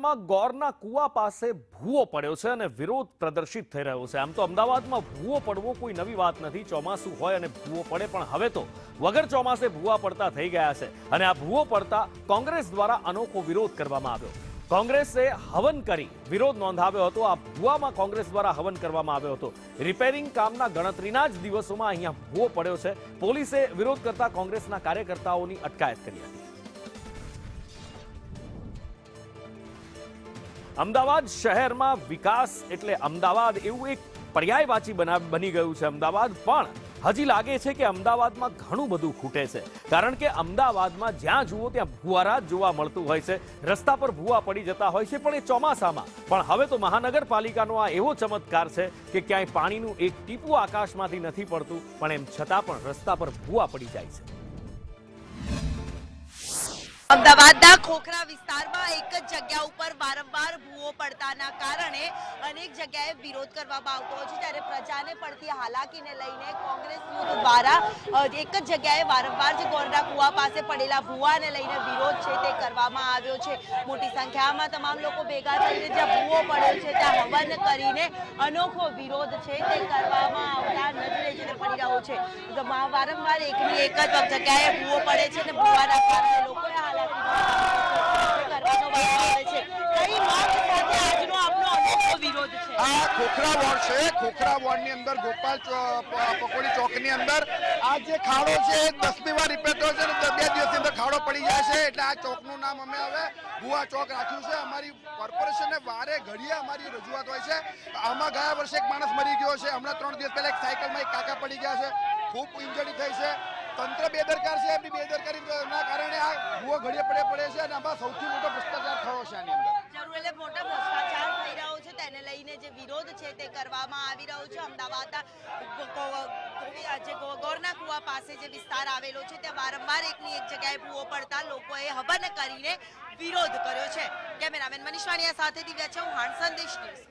અમદાવાદમાં ગોરના કુવા પાસે ભૂવો પડ્યો છે અને વિરોધ પ્રદર્શિત થઈ રહ્યો છે। આમ તો અમદાવાદમાં ભૂવો પડવો કોઈ નવી વાત નથી। ચોમાસું હોય અને ભૂવો પડે, પણ હવે તો વગર ચોમાસે ભૂવા પડતા થઈ ગયા છે અને આ ભૂવો પડતા કોંગ્રેસ દ્વારા અનોખો વિરોધ કરવામાં આવ્યો। કોંગ્રેસે હવન કરી વિરોધ નોંધાવ્યો હતો। આ ભૂવામાં કોંગ્રેસ દ્વારા હવન કરવામાં આવ્યો હતો। રિપેરિંગ કામના ગણતરીના જ દિવસોમાં અહીંયા ભૂવો પડ્યો છે। પોલીસે વિરોધ કરતા કોંગ્રેસના કાર્યકર્તાઓની અટકાયત કરી હતી। અમદાવાદ શહેરમાં વિકાસ એટલે અમદાવાદ એવું એક પર્યાયવાચી બની ગયું છે અમદાવાદ, પણ હજી લાગે છે કે અમદાવાદમાં ઘણું બધું ખૂટે છે, કારણ કે અમદાવાદમાં જ્યાં જુઓ ત્યાં ભૂવારા જ જોવા મળતું હોય છે। રસ્તા પર ભૂવા પડી જતા હોય છે, પણ એ ચોમાસામાં। પણ હવે તો મહાનગરપાલિકાનો આ એવો ચમત્કાર છે કે ક્યાંય પાણીનું એક ટીપું આકાશમાંથી નથી પડતું, પણ એમ છતાં પણ રસ્તા પર ભૂવા પડી જાય છે। અમદાવાદના ખોખરા વિસ્તારમાં એક જ જગ્યા ઉપર વારંવાર ભૂવો પડતાના કારણે અનેક જગ્યાએ વિરોધ કરવામાં આવતો હોય છે, ત્યારે પ્રજાને પડતી હાલાકીને લઈને કોંગ્રેસ યુથ દ્વારા એક જ જગ્યાએ વારંવાર જે ગોરના કુવા પાસે પડેલા ભૂવાને લઈને વિરોધ છે તે કરવામાં આવ્યો છે। મોટી સંખ્યામાં તમામ લોકો ભેગા થઈને જ્યાં ભૂવો પડ્યો છે ત્યાં હવન કરીને અનોખો વિરોધ છે તે કરવામાં આવતા નજરે છે તે પડી રહ્યો છે। વારંવાર એકની એક જ જગ્યાએ ભૂવો પડે છે અને ભૂવાના કારણે લોકોએ ખોખરા વોર્ડ છે। ખોખરા વોર્ડ ની અંદર ગોપાલ પકોડી ચોક ની અંદર આ જે ખાડો છે 10મી વાર રિપેર થયો છે અને 2 દિવસની અંદર ખાડો પડી જાય છે, એટલે આ ચોક નું નામ અમે હવે ભૂવા ચોક રાખ્યું છે। અમારી કોર્પોરેશનને વારે ઘડીએ અમારી રજૂઆત હોય છે। આમાં ગયા વર્ષે એક માણસ મરી ગયો છે, હમણાં 3 દિવસ પહેલા એક સાયકલમાં એક કાકા પડી ગયા છે, ખૂબ ઇન્જરી થઈ છે। તંત્ર બેદરકાર છે, એમની બેદરકારીના કારણે આ ભૂવો ઘડીએ પડે છે અને આમાં સૌથી મોટો ભ્રષ્ટાચાર થયો છે આની અંદર। એટલે મોટા ભ્રષ્ટાચાર થઈ રહ્યો છે, તેને લઈને જે વિરોધ છે તે કરવામાં આવી રહ્યો છે। અમદાવાદના જે ગોરના કુવા પાસે જે વિસ્તાર આવેલો છે ત્યાં વારંવાર એકની એક જગ્યાએ ભૂવો પડતા લોકોએ હવન કરીને વિરોધ કર્યો છે। કેમેરામેન મનીષ વાણિયા સાથે દિવ્યા ચૌહાણ, સંદેશ ન્યૂઝ।